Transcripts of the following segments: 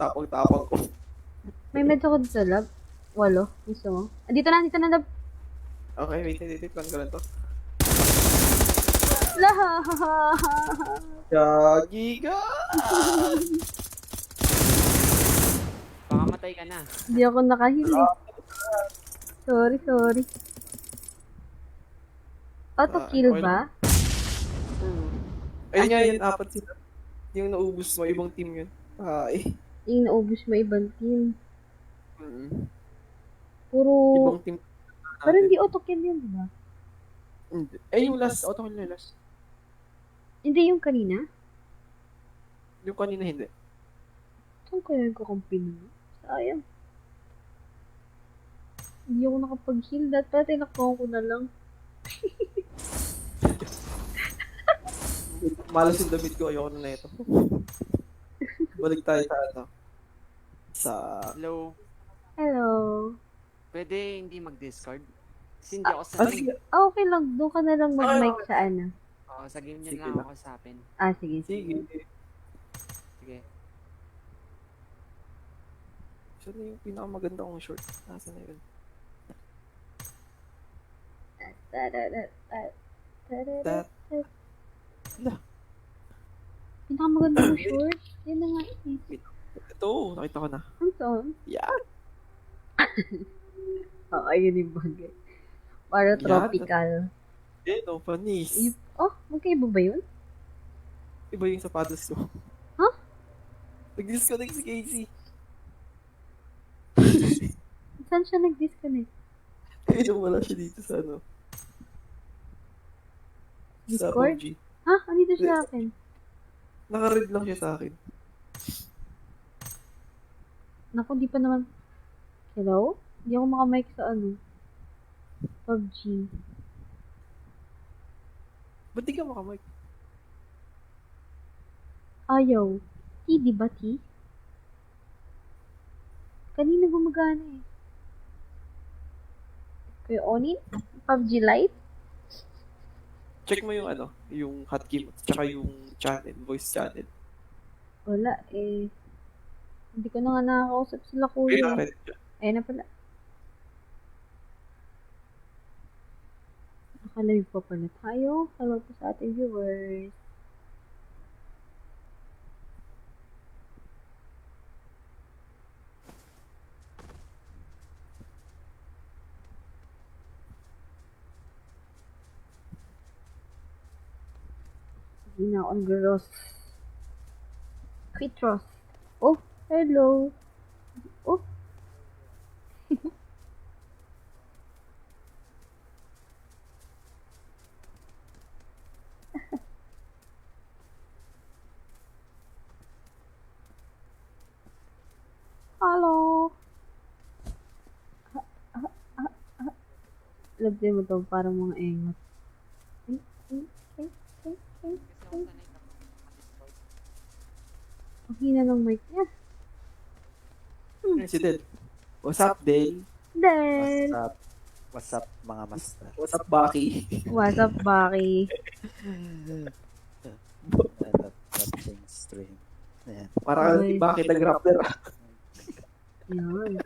Tapang-tapang ko. May meds ako dito sa lab. 8. Gusto mo? Dito na lab. Okay, wait. Plan ko lang to. Gagi ka! Baka matay ka na. Hindi ako nakahil eh. Sorry. Auto kill okay ba? Ayun nga yun, 4 sila. Yung naubos mo, ibang team yun. Yung naubos mo ibang team. Puro... Ibang team. Pero hindi auto kill yun, diba? Hindi. Yung last, auto kill na last. Hindi yung kanina? Yung kanina hindi. Saan kaya yung kukumpin mo? Sayang. Hindi ako nakapag-heal. Dati nakuha ko na lang. Malas yung damit ko, ayoko na ito. Balik tayo sa Hello. Pwede hindi mag-discard? Kasi hindi ako sanay. Okay lang. Doon ka na lang mag-mic sa ano. Oo, sa game niya Sige lang lang. ako usapin. Sige. Sige. Siya na yung pinakamaganda kong short. Nasaan na yun? Pinakamaganda mo short? Yan na nga eh. Ito, nakita ko na. Ang saan? Yan! Ayun yung bagay. Para tropical. No, panis. Magkaiba ba yun? Iba yung sapatos ko. Huh? Nag-disconnect si Casey. Saan siya nag-disconnect? Wala siya dito sa ano. Discord? Sa PUBG. Andito siya sa akin. Naka-read lang siya sa akin. Naku, di pa naman. Hello? Hindi ako makamike sa ano. PUBG. Ba't di ka makamike? Ayaw. Di ba, T? Kanina gumagana eh. Kuya Onin? PUBG Lite? Check mo yung ano, yung hotkey mo, tsaka yung channel, voice channel. Wala eh. Hindi ko na nga nakakausap sila kuya. Ayun na pala. Naka-live pa pala tayo. Hello po sa ating viewers. Hindi na on gross. Quitros. Oh, hello. Oh. Hello. Lagyan mo to para mga engot. Okay na ng mic niya. Si Del. What's up, Del? Del. What's up, mga master? What's up, Baki? What's up, Baki? Watching stream. Ayan. Para ka si Baki nag-rapper. Yan.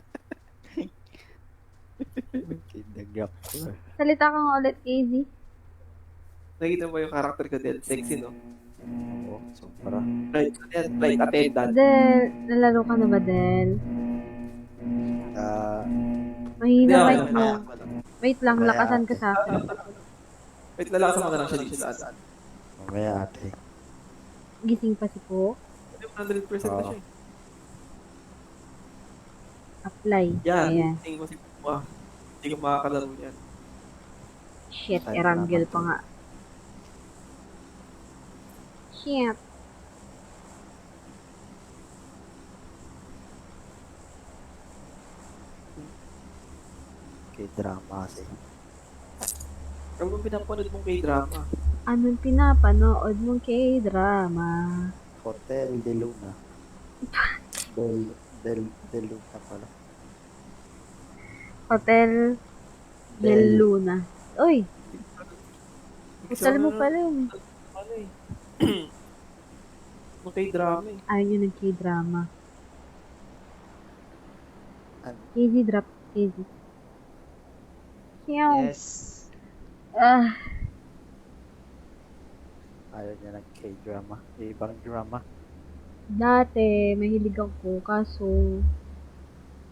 Nag-rapper. Salita ka nga ulit, KZ. Nakita mo yung karakter ko, Del. Sexy, no? Oo, sobra. Flight attendant. Del, nalaro ka na ba, Del? Mahina mic mo. Wait lang, lakasan ka sa akin. Wait, lalakasan mo na lang siya dito sa atin. Mamaya ate. Gising pa si Po. 100% na siya. Apply. Yan. Ayan. Tingin mo si Puma. Hindi ka makakalaro yan. Shit, Erangel pa nga. Shit. K-drama kasi. Ano bang pinapanood mong K-drama? Anong pinapanood mong K-drama? Hotel de Luna. De Luna pala. Hotel Del Luna. Uy! Gusto mo pala yun. Ano eh? Mong K-drama eh. Ayaw nyo ng K-drama. Ano? KZ drop. KZ. Siyaw. Yes. Ah, Ayaw niya ng K-drama. Ibang drama. dati, mahilig ako. Kaso,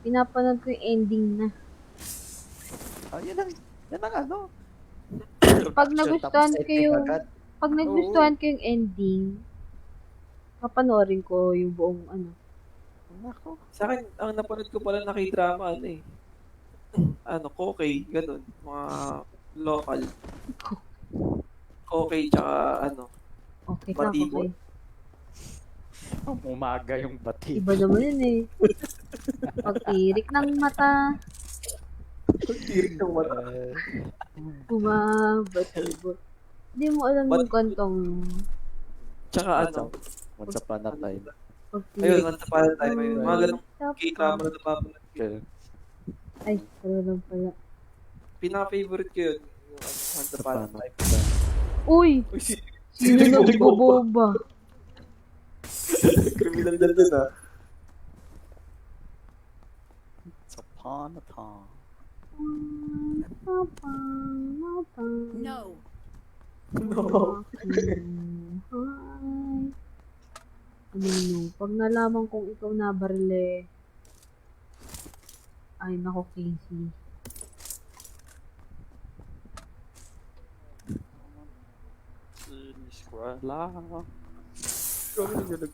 pinapanood ko yung ending na. Oh, yan ang ano. Pag nagustuhan ko yung, Agad. pag nagustuhan ko yung ending, papanoorin ko yung buong ano. Nako. Sa akin, ang napanood ko pala na K-drama, ano eh. Ano, Kokey, ganun. Mga local. Kokey, tsaka ano. Okay ka, Batibot. okay. Umaga yung bati. Iba naman yun eh. Pagtirik ng mata, Tirik ng mata. bumabatibot. Hindi mo alam yung kantong Tsaka ano. Once upon a time. Ayun, pagtirik. once upon a time. Ayun. Mga ganun Tapos, K-drama na napapanood. Okay. ay, pero lang pala. Pinaka-favorite ko yun. Yung ano, once upon a time. Uy! Uy, Sino nagbobomba? Criminal na dun ah. Once upon a time. No. No. Pag nalaman kong ikaw nabarile, ay nako, Casey. Wala. Kami nagalag.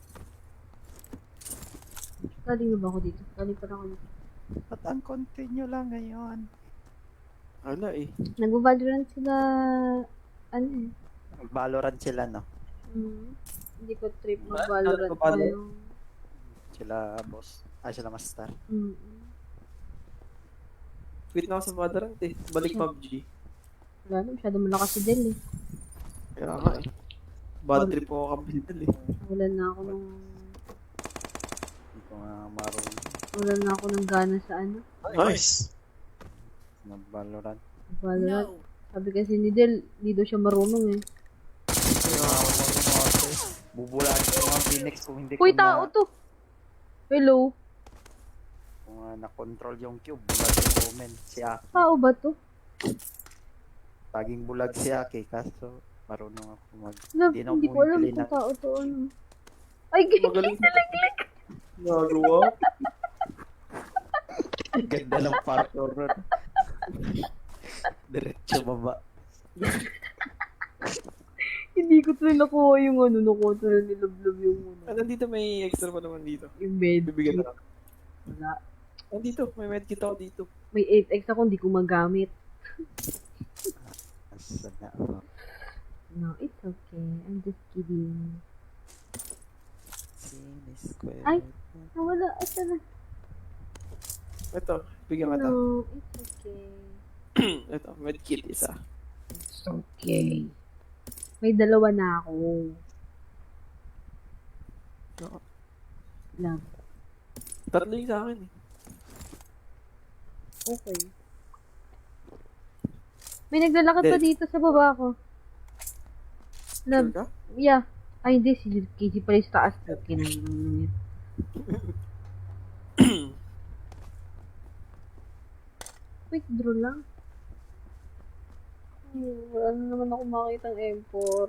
Galing na ba ako dito? Galing pa na ako dito. Ba't ang continue lang ngayon? Wala eh. Nag-Valorant sila, ano eh. Valorant sila, no? Hindi ko trip Ano, mag-Valorant nag-Valorant? ngayong. Sila boss. Sila master. Quit na ako sa Valorant eh. Balik PUBG. Wala na, masyado malakas si Del eh. Kaya nga eh. Bad trip ako kabildal eh. Wala na ako ng, Hindi ko nga marunong wala na ako ng gana sa ano, Nice! ng Valorant. Valorant. No. Sabi kasi ni Del, hindi daw siya marunong eh. Kaya ako marunong ako. Bubulagin ko ang Phoenix kung hindi ko Uy, tao to! Hello? Kung na-control yung cube, bulag yung moment. Si Aki. Tao ba to? Laging bulag si Aki, kaso marunong ako mag... Love, Hindi na hindi ko alam bumibili kung ng- tao to ano. Ay, Magaling sa nagawa. Ganda ng parkour ron. Diretso baba. hindi ko tuloy nakuha yung ano, nakuha tuloy ni Love yung ano. Ah, nandito may extra pa naman dito. Yung med. Bibigyan na lang. Wala. Nandito, may medkit ako dito. May 8x ako, hindi ko magamit. Asa na ako. No, it's okay. I'm just kidding. Sinisquare. Ay! Nawala. Asa na? Ito, bigyan ka ta. No, it's okay. Ito, medkit isa. It's okay. May dalawa na ako. No, Love. tatlo yung sa akin eh. Okay. May naglalakad pa dito sa baba ko. Love. Sure ka? Yeah. Ay, hindi. Si Casey pala sa taas. Okay na yun. Quick draw lang. Wala na naman ako makita ng M4.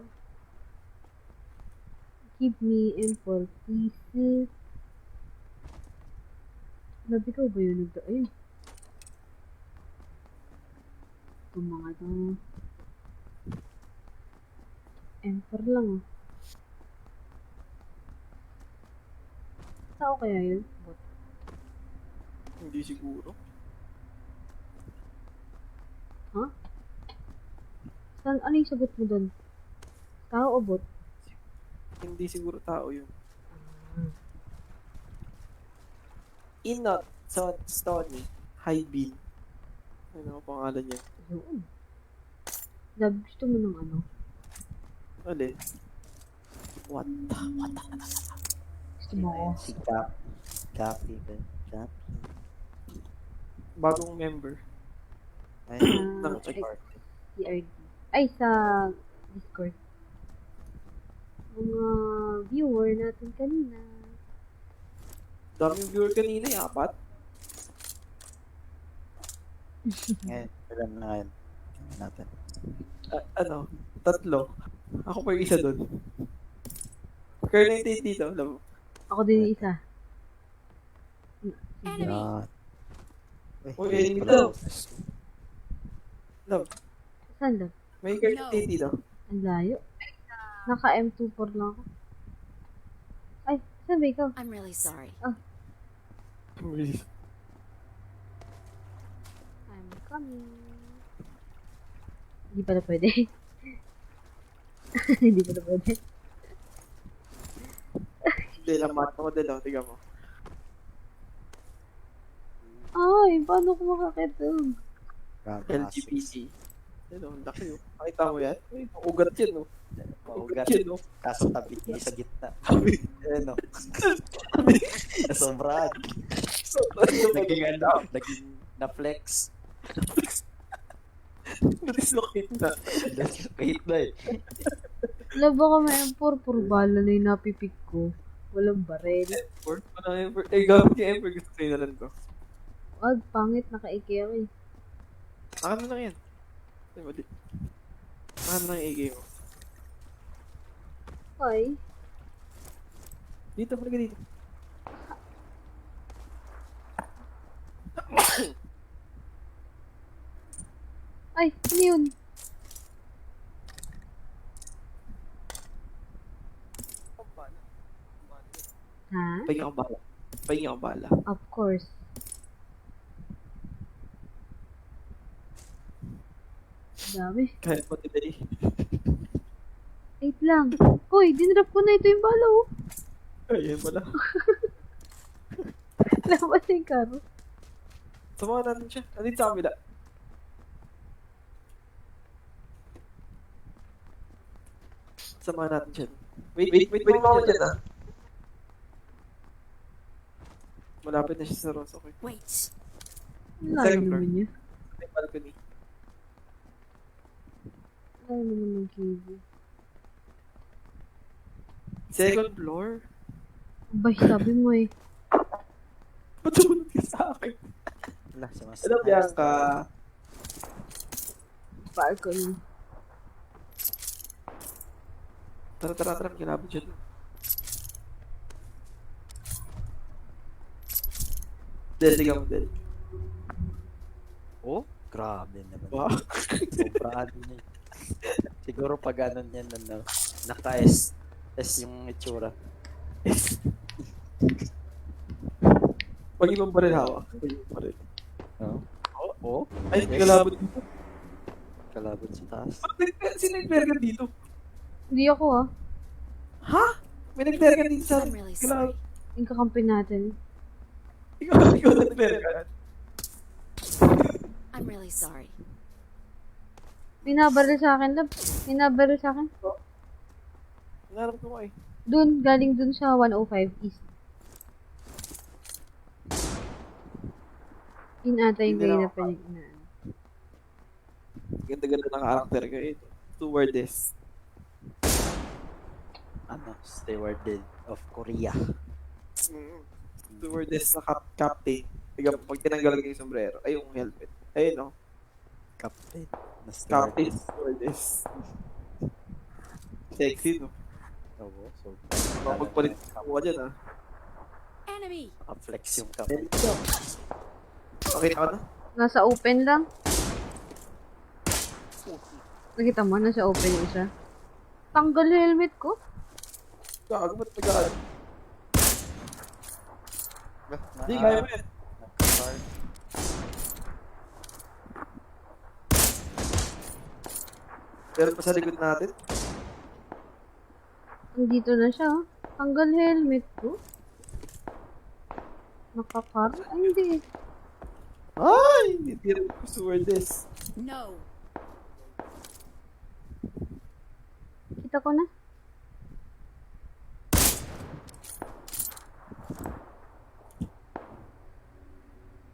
Give me M4 pieces. Love, ikaw ba yun? Ayun. Itong mga to. M4 lang ah. Tao kaya yun? Bot. Hindi siguro. Ha? Saan, ano yung sagot mo doon? Tao o bot? Hindi siguro tao yun. Inot, Stony, High Bean. Ano ang pangalan niya? Yun. Love, gusto mo ng ano? Alin? What the? Gusto mo ako? Si Cap. Cappy ba? Cappy. Bagong member Ay, ng Ah, check art. CRD. Ay, sa Discord. Mga viewer natin kanina. Daming viewer kanina eh, apat. Ngayon, ilan na ngayon? Tingnan natin. Ano? 3. Ako pa yung isa doon. Kaya na yung dito, alam mo. Ako din yung isa. Enemy. Yan. Uy, enemy daw. Love, Saan lang? may kaya na dito. Ang layo. Naka M24 lang ako. Ay, saan ba ikaw? I'm really sorry. I'm coming. Hindi pala pwede. Hindi pala pwede. Hindi, lamat ako din, oh. Tingnan mo. Ay, paano ko makakitog? LGBT. Ano, ang laki, oh. Nakita mo yan? Ay, ugat yan, oh. Maugat. Yan, oh. Kaso tabi niya sa gitna. Ano? Nasobrahan. Naging ano? Naging na-flex. Dislocate na. Kahit na eh. Wala ba kami M4? Puro bala na yung napipik ko. Walang barel. Effort? Ano effort? Eh, gamit yung effort. Gusto sa'yo na lang to. Wag, pangit. Naka-IKEA ko eh. Ano lang yan? Ay, mali. Ano lang yung AK mo? Ay, Dito, halika dito. ay, ano yun? Ha? Pahinga akong bala. Pahinga akong bala. Of course. Dami. Kahit mo today. 8 lang. Hoy, dinrap ko na ito yung bala oh. Ay, yun pala. Labas yung karo. Samahan natin siya. Andito sa kabila. Samahan natin siya. Wait mo dyan, ah. Malapit na siya sa Ross, okay. Wait. Ang layo Second floor. naman niya. May balcony. Layo naman ng KB. Second floor? Abay, sabi mo eh. Ba't sumunod ka sa akin? Wala, sa mas. Alam niya ka. Balcony. Tara, kinabot siya doon. Del, ligaw mo, Del. Oh, grabe naman. Wow. Sobraan niya. Siguro pag ano niyan, ano, naka-S. S yung itsura. Pag ibang baril hawak. Pag ibang baril. Oh? Oh? Ay, may kalabot dito. Kalabot sa taas. Sino nag-bergan dito? Hindi ako ah. Ha? May nag-bergan dito sa I'm really kalabot. sorry. Yung kakampi natin. Ikaw nag-bergan. I'm really sorry. May nabaril sa akin, love. May nabaril sa akin. Nangarap ko nga eh. Dun, galing dun sa 105 East. Yun ata yung Hindi kayo na na ako- pwede na. Ganda-ganda ng karakter ko eh. Stewardess. Ano? Stewardess of Korea. Stewardess na captain. Tiga, pag tinanggal ko yung sombrero, ay yung helmet. Ayun no. Captain. Na Captain stewardess. stewardess. Sexy no. Oo, so. Mapagpalit ko ka dyan ah. Enemy. Naka-flex yung captain. Pakita ka na? Nasa open lang. Nakita mo, nasa open yung isa. Tanggal yung helmet ko. Gago, ba't nag-aaral? Hindi, Ah, kaya mo yan. naka-card. Meron pa sa likod natin. Nandito na siya. Oh. Tanggal helmet ko. Nakakar? Ay, hindi. Ay! Hindi rin ko stewardess. No. Kita ko na.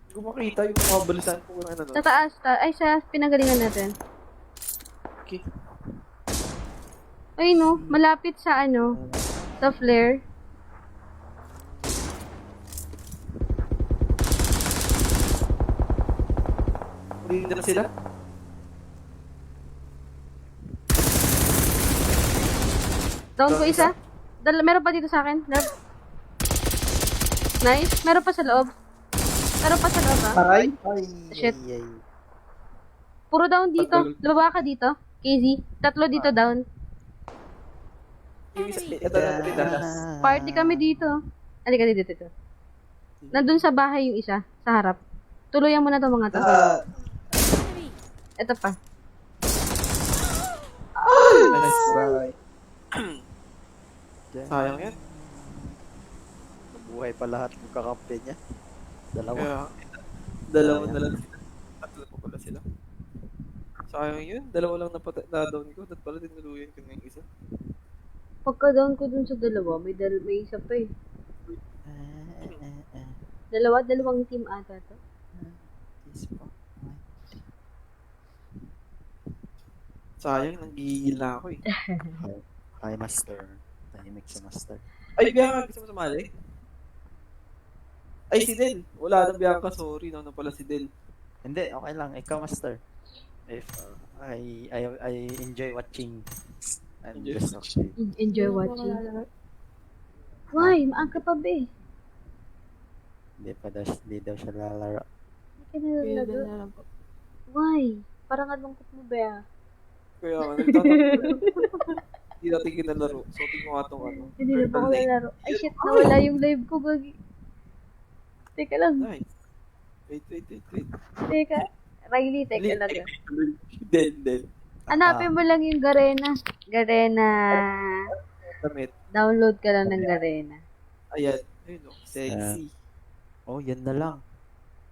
Hindi ko makita yung mga balisan ko ng ano. Sa taas. Ay, sa pinagalingan natin. Okay. Ay, no. Malapit sa ano. Sa flare. Dito na sila. Down ko isa. Meron pa dito sa akin. Nice. Meron pa sa loob. Meron pa sa loob, ha? Aray. Shit. Ay, ay. Puro down dito. Lumaba ka dito. KZ. Tatlo dito down. Yung isa, ito na rin na. Party kami dito. Halika dito. Nandun sa bahay yung isa. Sa harap. Tuluyan mo na to mga to. Enemy. Ito pa. Nice try. Sayang yan. Nabuhay pa lahat ng kakampi niya. Dalawa. Kaya, dalawa na lang sila. Tatlo pa pala sila. Sayang yun. Dalawa lang na-down ko. Dapat pala tinuluyan ko na yung isa. Pagka down ko dun sa dalawa, may isa pa eh. Dalawang team ata to. Yes po. Sayang, nanggigil na ako eh. Hi, Master. Tahimik si Master. Ay, Bianca, gusto mo sumali? Ay, si Del. Wala nang Bianca, sorry. No, pala si Del. Hindi, okay lang. Ikaw, Master. If I enjoy watching. I'm just okay. Enjoy watching. Why? Maaga pa ba eh. Hindi daw siya lalaro. Hindi ka nalalago. Why? Parang alungkot mo ba? Kaya nga, nagtatanong. Hindi natin kinalaro. So, tingnan ko nga itong ano. Hindi na pa ako nalaro. Ay shit, nawala yung live ko. Gagi. Teka lang. Nice. Wait. Teka. Riley, teka lang. Del. Hanapin mo lang yung Garena. Damit. Download ka lang ng Garena. Ayan. Ayun o. Sexy. Oh, yan na lang.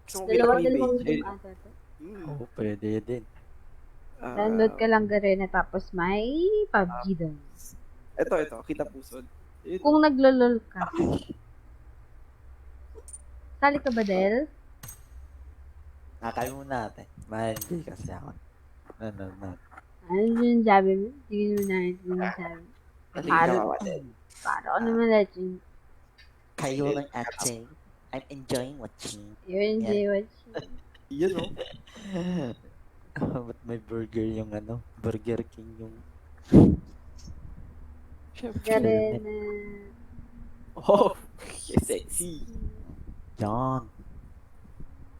Gusto mo Dalawang pinaka-image? team ata to. Oh, pwede din. Download ka lang Garena tapos may PUBG doon. Ito. Kita pusod. Ayun. Kung naglolol ka. Sali ka ba, Del? Kaya muna natin. Hindi kasi ako. No. Ano yung sabi mo? Hindi mo na yung sabi. Para ako naman legend. Kayo lang acting. I'm enjoying watching. You enjoy watching. Yan o. Ba't may burger yung Burger King yung... Garena. Oh. Sexy. Yan.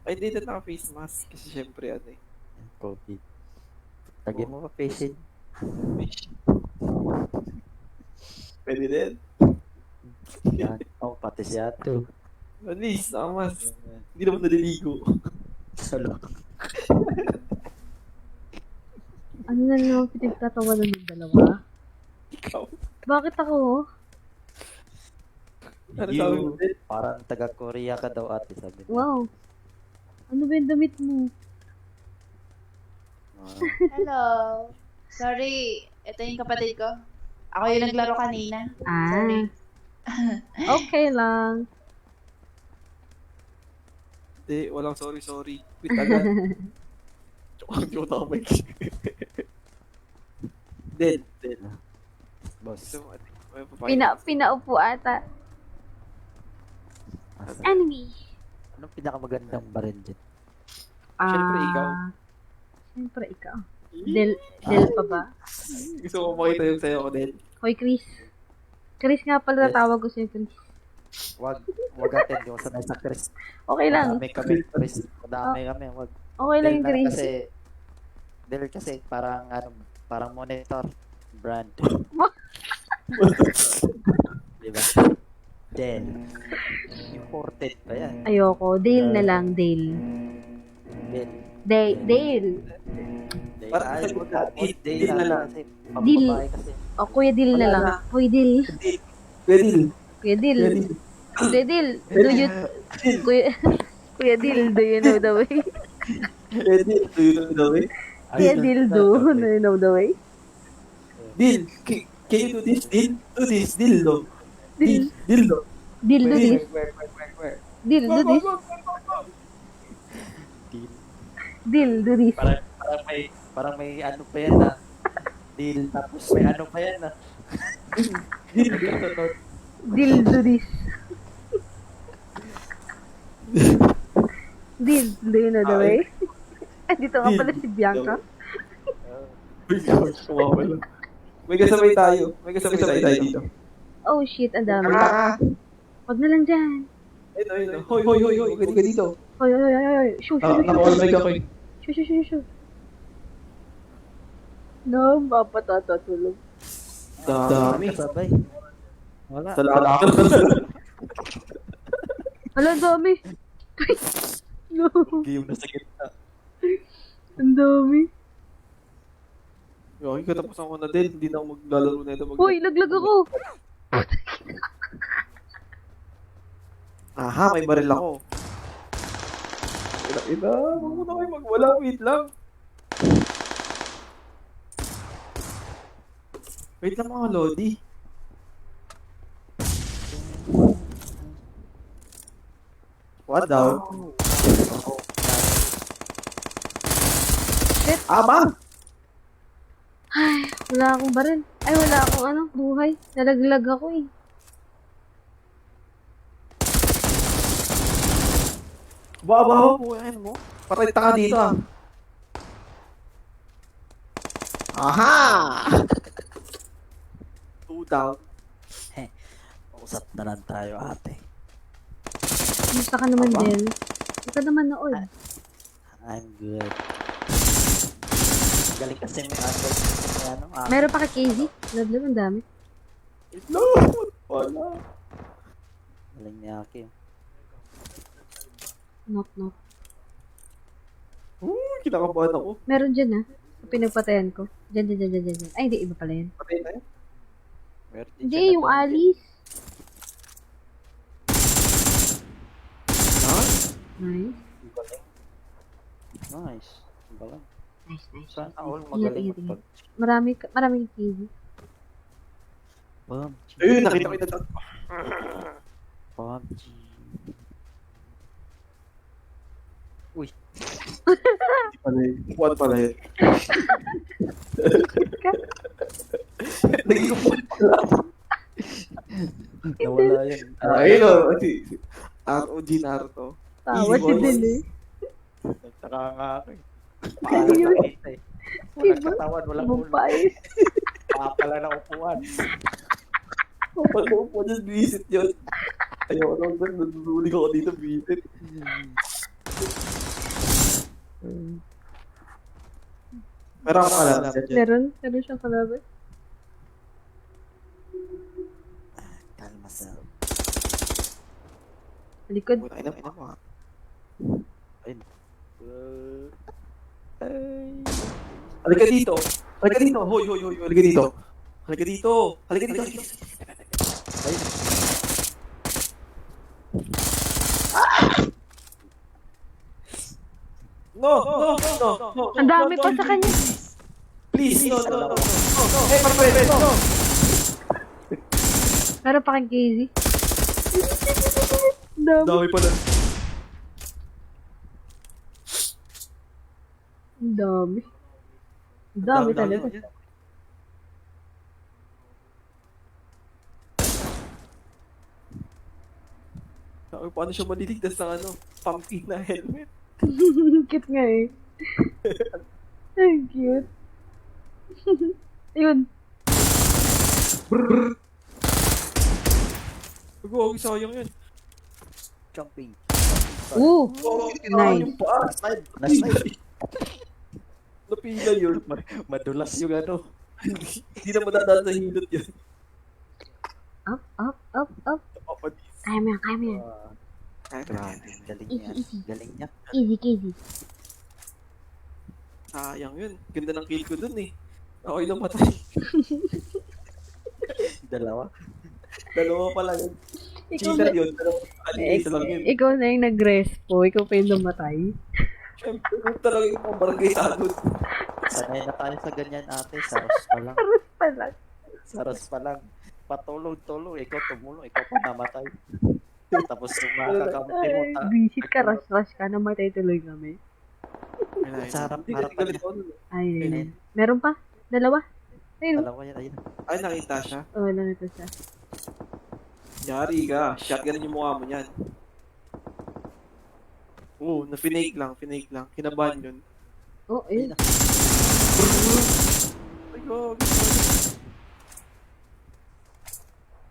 Ay, dito naka-face mask. Kasi syempre, ano eh. COVID. Lagyan mo pa face it. Pwede din. Yan. Oh, pati si Ato. At least, naka-mask. Hindi naman naliligo. Salo. Ano na naman pinagtatawanan ng dalawa? Ikaw. Bakit ako? Ano sabi mo din? Parang taga-Korea ka daw ate, sabi niya. Wow. Ano ba yung damit mo? Hello. Sorry, ito yung kapatid ko. Ako yung naglaro kanina. Sorry. Okay lang. Hindi, walang sorry. Quit agad. Joke ako, Mike. Del. Boss. Gusto mo, may papakita. Pinaupo ata. Asa? Enemy. Anong pinakamagandang baril dyan? Siyempre, ikaw. Siyempre, ikaw. Del pa ba? Gusto mo makita yung sayo ko, Del. Hoy, Chris. Chris nga pala tawag ko sa'yo, Chris. Wag atin, yung sanay sa Chris. Okay lang. Madami kami, Chris. Madami kami, wag. Okay lang yung Chris. Kasi parang monitor brand. Diba? Then, imported pa yan. Ayoko. Dale na lang, Dale. Then, Dale. Parang ay, sagot wag natin, day deal na lang. Kasi, Deal. pababae kasi. O, Kuya Dil na lang. Kuya Dil. Pwede. Kuya Dil. Kuya Dil. Do you... Kuya Dil, do you know the way? Pwede. Do you know the way? Kuya Dil, do you know the way? Dil, can you do this? Dil? Do this. Dildo. Dil. Dildo. Dil, do this. Where? Dil, do this. Deal. Dil, do this. Parang may ano pa yan Deal, tapos may ano pa yan Dil. Dil, do this. Dil, do you know the way? Ay, dito nga pala si Bianca. Uy, kumawala. May kasabay tayo. May kasabay tayo dito. Oh shit, ang dami. Ah! Wag na lang dyan. Ayun. Hoy. Huwag ka dito. Hoy, hoy, hoy, hoy. Shoo, shoo, shoo, Nakawal mic ako eh. shoo, shoo, shoo, shoo. No, mapatatulog. Dami. Sabay. Wala. Salamat. Hala, ang dami. No, Game na sa gitna. ang dami. Okay, katapusan ko na din. Hindi na ako maglalaro na ito. Hoy, laglag ako. Aha, may baril ako. Ina, huwag mo na kayo magwala. Wait lang. Wait lang mga Lodi. What daw? Shit. Ama! Ay, wala akong baril. Ay, wala akong buhay. Nalaglag ako eh. Babaw po yan mo. Patay tanga dito ah. Aha! 2 down. Usap na lang tayo, ate. Kumusta ka naman, Del? Hindi ka naman noon. I'm good. Galing kasi may ano, Meron pa kay Casey? Laglag, ang dami. No! Wala. galing ni Aki. Knock. Kinakabahan ako. Meron dyan sa pinagpatayan ko. Dyan. Ay, hindi, iba pala yan. Patay na yun. Hindi, yung Alice. Ha? Nice. Nice. Galing. Nice. Sana all Ingat, magaling ingat. magpag... Maraming Casey. PUBG. Ayun, nakita ko ito. PUBG. Hindi pala yun. What pala yun? Naging kupon pala. Nawala yun. Ayun o. ROG Naruto. Tawa Easy si boy. Del eh. Nagtaka nga ako eh. Sino yun? Walang katawan, walang ulo. Bumpay. Pakapala na upuan. Kapag mo po dyan, visit yun. Ayaw ko naman, nadudulig ako dito, visit. Pero ako alam dyan. Meron siyang kalaban. Kalma sa... Likod. Puta, ina mo ha. Halika dito. Halika dito. Hoy. Halika dito. Halika dito. Halika dito. No. Ang dami pa sa kanya. Please, no. Hey, pare, no. Meron pa kang Casey. Dami. Dami pala. Dami. Dami talaga. Sabi, paano siya maliligtas ng pumpkin na helmet? Cute nga eh. Ang cute. Ayun. Huwag sayang yun. Jumping. Ooh. Nice. Nice. Naside. Napila yun. Madulas yung ano. Hindi na madadaan sa hilot yun. Up. Papadis. Kaya mo yan. Grabe. Galing niya. Galing niya. Easy, Casey. Sayang yun. Ganda ng kill ko dun eh. Ako yung patay. Dalawa. Dalawa pala yun. Ikaw Cheater na, yun. Isa lang yun. ikaw na yung nag-respo. Ikaw pa yung namatay. Siyempre, kung talaga yung mga barangay tanod. Sanay na tayo sa ganyan ate. Saros pa lang. Pala. Saros pa lang. Patulog-tulog. Ikaw tumulong. Ikaw pa namatay. Tapos yung makakakamti mo. Ay, visit ka, rush ka. Namatay tuloy kami. Sa harap niya. Ay, meron pa? Dalawa? Ayun. Dalawa yan. Ayun. Ay, nakita siya. Oo, lang ito siya. Yari ka. Shotgun yung mukha mo niyan. Oo, na finake lang. Kinabahan yun. Oh, ayun. Ay, gabi.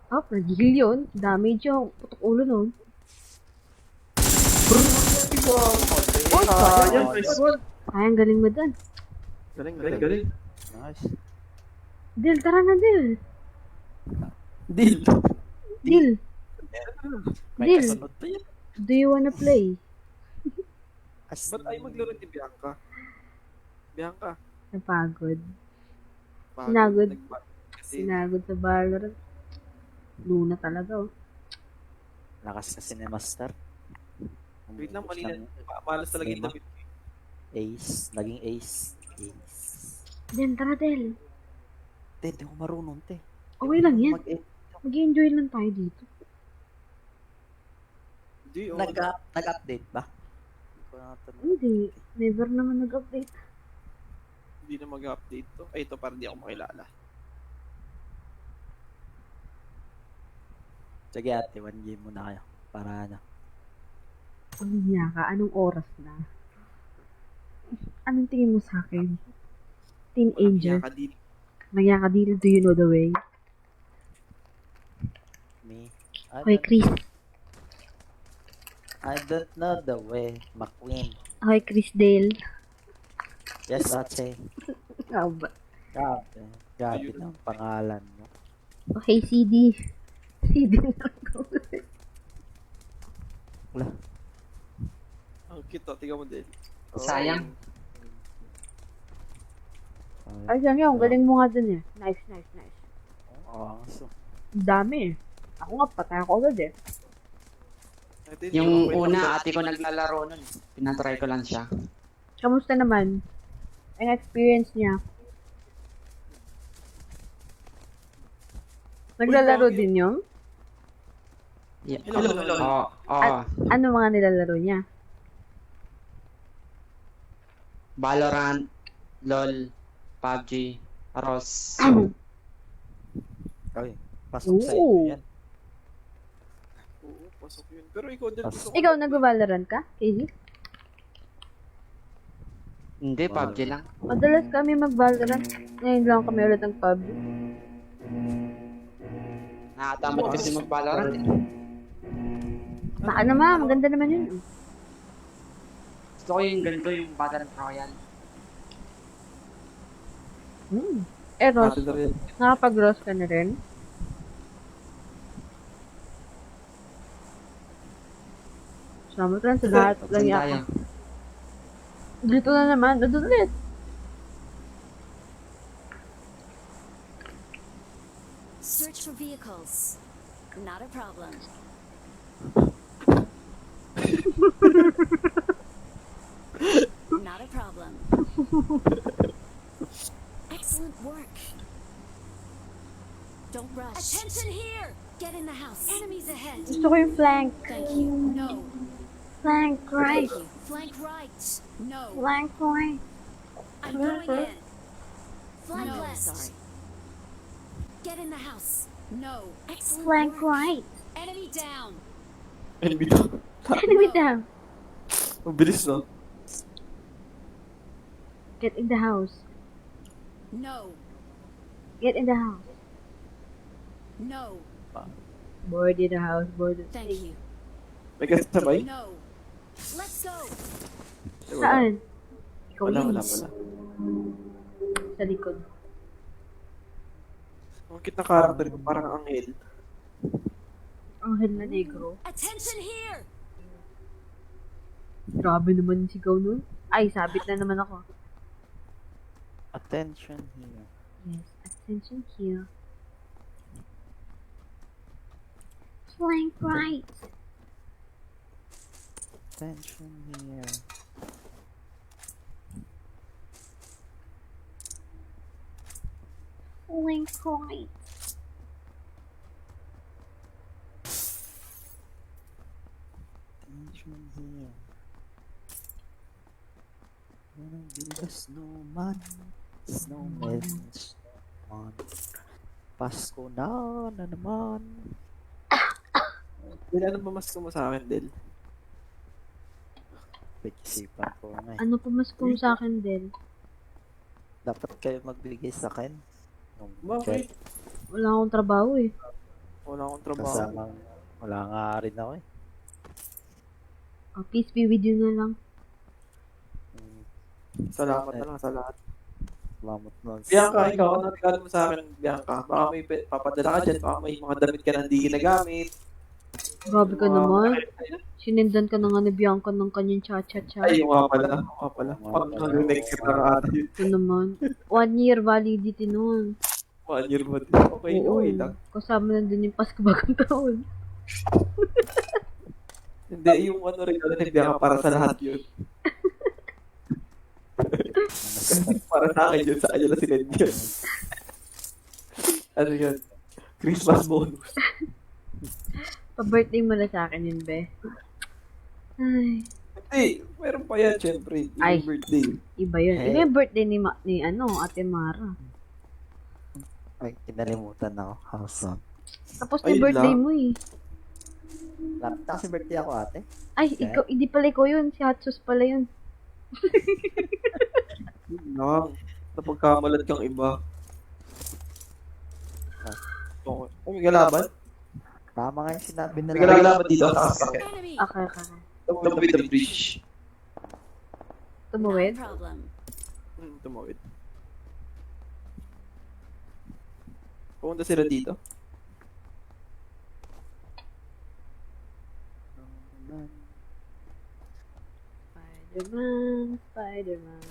Oh, nagigil yun. Damage yung putok ulo nun. Uy, sayang. Nice one. Ay, ang galing mo dun. Galing, galing, galing. Nice. Dil, tara na, Dil. Deal. Dil, May Deal. kasunod pa yan. do you wanna play? Ba't ay maglaro ni Bianca? Bianca. Napagod. Pagod. Sinagod. Kasi, Sinagod sa Valorant. Luna talaga, oh. Lakas kasi ni Master. wait lang, mali na. Malas talaga yung damit. Ace. Naging ace. Ace. Dil, tara, Dil. Te, di ko marunong, te. Okay lang yan. Mag-ace. Mag-enjoy lang tayo dito. Hindi, oh. Nag-update ba? Hindi ko natanong. Hindi. Never naman nag-update. Hindi na mag-update to. Ay, ito parang di ako makilala. Sige ate, 1 game muna kayo. Para ano. Ang niya ka, anong oras na? Anong tingin mo sa akin? Teenager. Ka din. Nagya ka dito, do you know the way? Me. Hoy, Chris. I don't know the way. McQueen. Hoy, Chris Dale. Yes, ate. Oh, ba? Grabe. Grabe ng pangalan mo. Okay, CD. CD na ako. Wala. Ang cute, oh. Tingnan mo din. Oh. Sayang. Ay, saan yun? Galing mo nga dun eh. Nice, nice, nice. Oo, ang so. Ang dami eh. Ako nga, patay ako agad eh. Ito, Yung okay lang. una, ate ko naglalaro nun. Pinatry ko lang siya. Kamusta naman? Ang experience niya? Naglalaro Uy, din yung? Yeah. Hello, hello. Oo. Ano mga nilalaro niya? Valorant, LOL, PUBG, Aros. Ay, pasok sa Oo. iyo yan. Oo, pasok yun. Pero ikaw din gusto ko. Ikaw, nag-Valorant ka, Casey? Hindi, PUBG lang. Madalas kami mag-Valorant. Ngayon lang kami ulit ng PUBG. Nakatamad kasi mag-Valorant eh. Baka naman, maganda naman yun. Gusto ko yung ganito, yung Valorant Royale. Ross, Battle Royale. nakapag-Ross ka na rin? Sama ka lang sa lahat. Saan Lagi tayo? ako. Dito na naman. Doon ulit. Search for vehicles. Not a problem. Not a problem. Excellent work. Don't rush. Attention here! Get in the house. Enemies ahead. Gusto ko yung flank. Thank you. No. Flank right. Thank you. Flank right. No. Flank right. I'm going in. Flank No. left. Sorry. Get in the house. No. Excellent Flank work. right. Enemy down. Enemy daw. Enemy down. Ang bilis, no? Get in the house. No. Get in the house. No. Board in the house. Board in Thank you. May kasabay? No. Let's go. Ay, wala. Saan? Ikaw Wala, yun. wala, wala. Sa likod. Ang cute na character ko, parang anghel. Anghel na negro. Attention here. Grabe naman yung sigaw nun. Ay, sabit na naman ako. Attention here. Yes, attention here. Flank right. Attention here. Flank right. Attention here. Wanna build a snowman. Snowman. Snowman. Pasko na naman. Del, ano ba mas mo sa akin, Del? Pag-isipan ko nga eh. Ano pa mas kung sa akin din? Dapat kayo magbigay sa akin. Nung Bakit? Wala akong trabaho eh. Wala akong trabaho. kasamang wala nga rin ako eh. Oh, peace be with you na lang. Mm, Salamat na lang sa lahat. Salamat nun. Bianca, ikaw, ano regalo mo sa akin, Bianca? Baka may papadala ka dyan, baka may mga damit ka na hindi ginagamit. Grabe ka naman. Sinendan ka na nga ni Bianca ng kanyang cha-cha-cha. Ay, yung nga pala. Yung nga pala. Pag next year na ata yun. Ito naman. 1 year validity nun. 1 year ba? Okay, okay lang. Kasama na din yung Pasko Bagong Taon. Hindi, yung ano regalo ni Bianca para sa lahat yun. Para sa akin yun, sa kanya na sinend yun. Ano yun? Christmas bonus. Pa-birthday mo na sa akin yun, be. Ay, Hindi, meron pa yan, syempre. Yung Ay. birthday. iba yun. Eh. Iba yung birthday ni Ate Mara. Ay, kinalimutan ako. How's Tapos na Ayun birthday lang. mo eh. Lapit na kasi birthday ako ate. Ay, ikaw, hindi pala ikaw yun. Si Hatsus pala yun. Yun lang. Napagkamalat kang iba. Okay. Oh, may kalaban? Tama nga yung sinabi May nila. kalaban dito. Nakasakit. Enemy. Okay. Tumawid the bridge. Not a Tumuwid. problem. Tumawid. Pumunta sila dito. Spider-Man.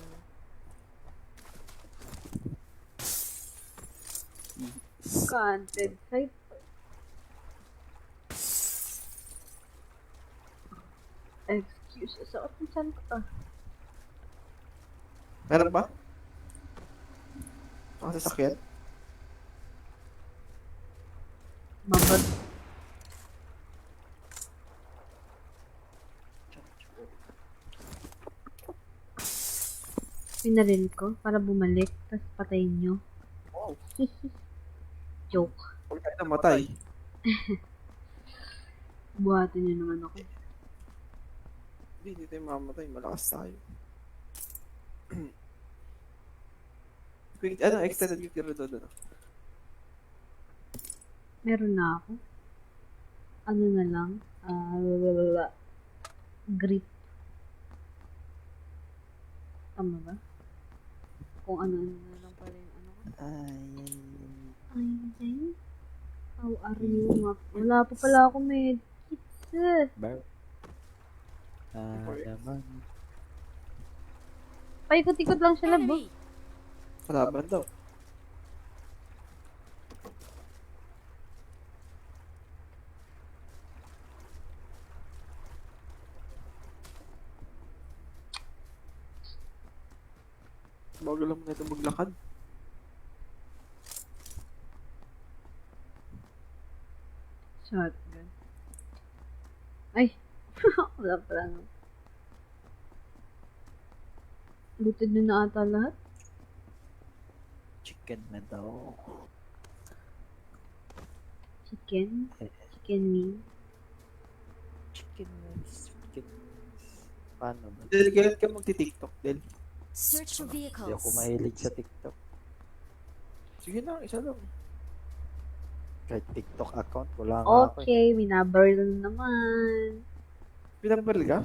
Content site. Excuses. Sakot ng chan ko ah. Meron ba? Sasakyan? Babad. Pinaril ko para bumalik, tapos patayin nyo. Wow. Joke. Huwag tayo namatay. Buhatin nyo naman ako. Hindi tayo mamatay. Malakas tayo. Quick, ano, extended quick reload, ano? Meron na ako. Ano na lang? Grip. Tama ba? Kung ano na lang pala yung ano ko. Ay, how are you? Wala pa pala ako medkits. Bar. Naman. Paikot-ikot lang siya labo. Enemy. Kalaban daw. Bago lang na ito maglakad. Shotgun. Ay! Wala pala nga. Looted na ata lahat. Chicken na daw. Chicken. Eh, Chicken wing. chicken wings. Chicken wings. Paano ba? Del, kailan ka magti-tiktok, Del? Search for Hindi ako vehicles. mahilig sa TikTok. Sige na, isa lang. Kahit TikTok account, wala nga ako eh. Okay, minabaril na naman. Pinambaril ka?